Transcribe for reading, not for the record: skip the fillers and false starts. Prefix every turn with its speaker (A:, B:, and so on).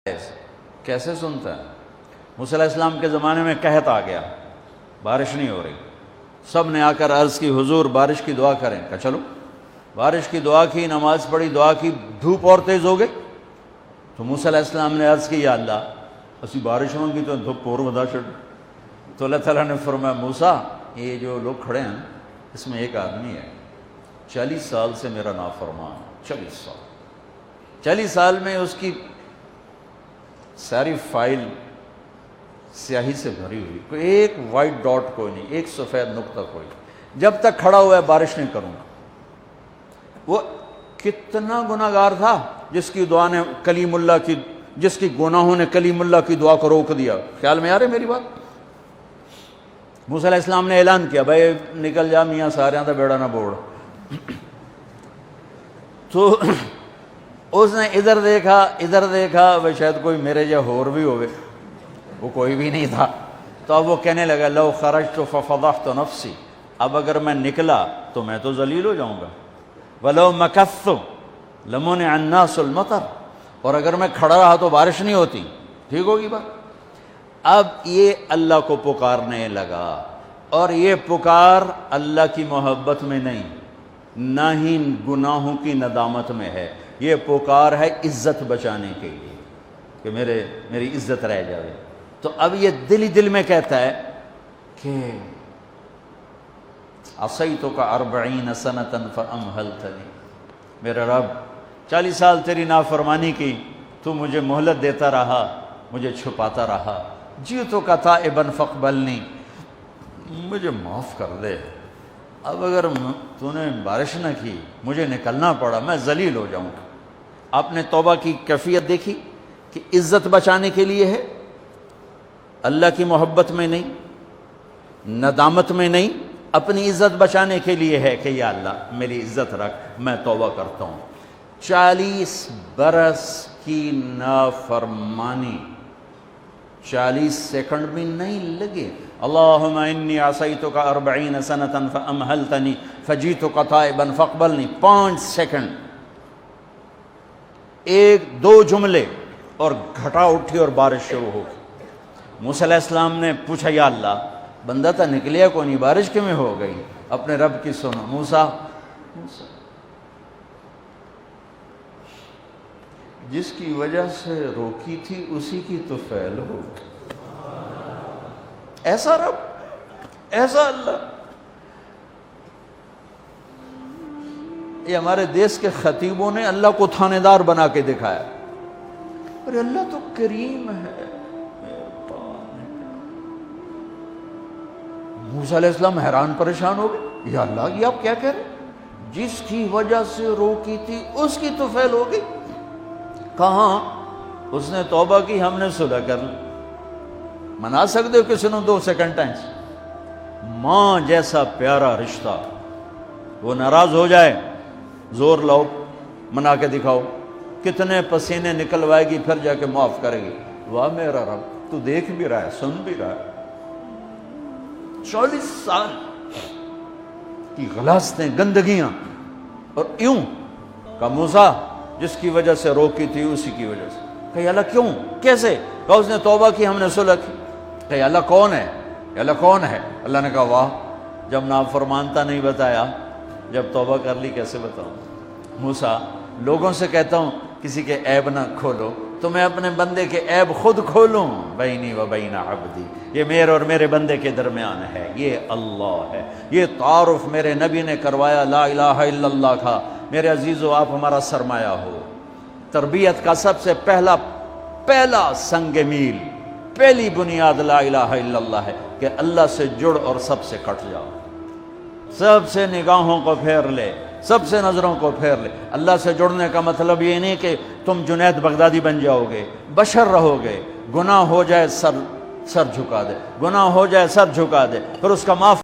A: کیسے سنتا ہے؟ موسیٰ علیہ السلام کے زمانے میں قحط آ گیا، بارش نہیں ہو رہی، سب نے آ کر عرض کی حضور بارش کی دعا کریں، کہا چلو بارش کی دعا کی، نماز پڑھی، دعا کی، دھوپ اور تیز ہو گئی تو موسیٰ علیہ السلام نے عرض کی یا اللہ اسی بارش ہوں گی تو دھوپ اور بدا چڑھ، تو اللہ تعالیٰ نے فرمایا موسیٰ یہ جو لوگ کھڑے ہیں اس میں ایک آدمی ہے 40 سال سے میرا نافرمان، 40 سال میں اس کی ساری فائل سیاہی سے بھری ہوئی، کوئی ایک وائٹ ڈاٹ کوئی نہیں، ایک سفید نقطہ کوئی، جب تک کھڑا ہوا ہے بارش نہیں کروں گا۔ وہ کتنا گناہگار تھا جس کی دعا نے کلیم اللہ کی، جس کی گناہوں نے کلیم اللہ کی دعا کو روک دیا۔ خیال میں آ رہے میری بات؟ موسیٰ علیہ السلام نے اعلان کیا بھائی نکل جا میاں سارے دا بیڑا نہ بوڑ۔ تو اس نے ادھر دیکھا وہ شاید کوئی میرے جا ہور بھی ہوئے، وہ کوئی بھی نہیں تھا، تو اب وہ کہنے لگا لو خرجت ففضحت نفسی، اب اگر میں نکلا تو میں تو ذلیل ہو جاؤں گا، ولو مکثت لمنع الناس المطر، اور اگر میں کھڑا رہا تو بارش نہیں ہوتی، ٹھیک ہوگی بات۔ اب یہ اللہ کو پکارنے لگا، اور یہ پکار اللہ کی محبت میں نہیں، نہ ہی گناہوں کی ندامت میں ہے، یہ پکار ہے عزت بچانے کے لیے کہ میری عزت رہ جائے۔ تو اب یہ دل ہی دل میں کہتا ہے کہ عصیتک 40 سنۃ فامہلتنی، میرے رب 40 سال تیری نافرمانی کی، تو مجھے مہلت دیتا رہا، مجھے چھپاتا رہا، جئتک تائبا فاقبلنی، مجھے معاف کر دے، اب اگر تو نے بارش نہ کی مجھے نکلنا پڑا میں ذلیل ہو جاؤں گا۔ آپ نے توبہ کی کیفیت دیکھی کہ عزت بچانے کے لیے ہے، اللہ کی محبت میں نہیں، ندامت میں نہیں، اپنی عزت بچانے کے لیے ہے کہ یا اللہ میری عزت رکھ، میں توبہ کرتا ہوں۔ 40 برس کی نافرمانی 40 سیکنڈ بھی نہیں لگے۔ اللہم انی عصیتک 40 سنۃ فامہلتنی فجئتک تائبا فاقبلنی، 5 سیکنڈ، 1-2 جملے اور گھٹا اٹھی اور بارش شروع ہو گئی۔ موسیٰ علیہ السلام نے پوچھا یا اللہ بندہ تھا نکلیا کوئی نہیں، بارش کیوں ہو گئی؟ اپنے رب کی سنو، موسیٰ جس کی وجہ سے روکی تھی اسی کی تو فعل ہو گئی۔ ایسا رب، ایسا اللہ۔ یہ ہمارے دیس کے خطیبوں نے اللہ کو تھانے دار بنا کے دکھایا، ارے اللہ تو کریم ہے۔ موسیٰ علیہ السلام حیران پریشان ہو گئے، یا اللہ یہ آپ کیا کہہ رہے ہیں؟ جس کی وجہ سے روکی تھی اس کی تو فعل ہو گئی۔ کہاں؟ اس نے توبہ کی، ہم نے صلح کر لی۔ منا سکتے ہو کسی نے 2 سیکنڈ ٹائم؟ ماں جیسا پیارا رشتہ، وہ ناراض ہو جائے زور لاؤ منا کے دکھاؤ، کتنے پسینے نکلوائے گی پھر جا کے معاف کرے گی۔ واہ میرا رب تو دیکھ بھی رہا ہے، سن بھی رہا ہے۔ 40 سال کی غلاظتیں، گندگیاں، اور یوں کہ موسیٰ جس کی وجہ سے روکی تھی اسی کی وجہ سے۔ کہ اللہ کیوں، کیسے؟ کہ اس نے توبہ کی، ہم نے صلح کی۔ کہ اللہ کون ہے؟ اللہ کون ہے؟ اللہ نے کہا واہ، جب نافرمانتا نہیں بتایا، جب توبہ کر لی کیسے بتاؤں؟ موسیٰ لوگوں سے کہتا ہوں کسی کے عیب نہ کھولو تو میں اپنے بندے کے عیب خود کھولوں؟ بینی و بین عبدی، یہ میرے اور میرے بندے کے درمیان ہے، یہ اللہ ہے۔ یہ تعارف میرے نبی نے کروایا لا الہ الا اللہ کا۔ میرے عزیزو آپ ہمارا سرمایہ ہو۔ تربیت کا سب سے پہلا سنگ میل، پہلی بنیاد لا الہ الا اللہ ہے کہ اللہ سے جڑ اور سب سے کٹ جاؤ، سب سے نگاہوں کو پھیر لے، سب سے نظروں کو پھیر لے۔ اللہ سے جڑنے کا مطلب یہ نہیں کہ تم جنید بغدادی بن جاؤ گے، بشر رہو گے، گناہ ہو جائے سر جھکا دے، گناہ ہو جائے سر جھکا دے، پھر اس کا معاف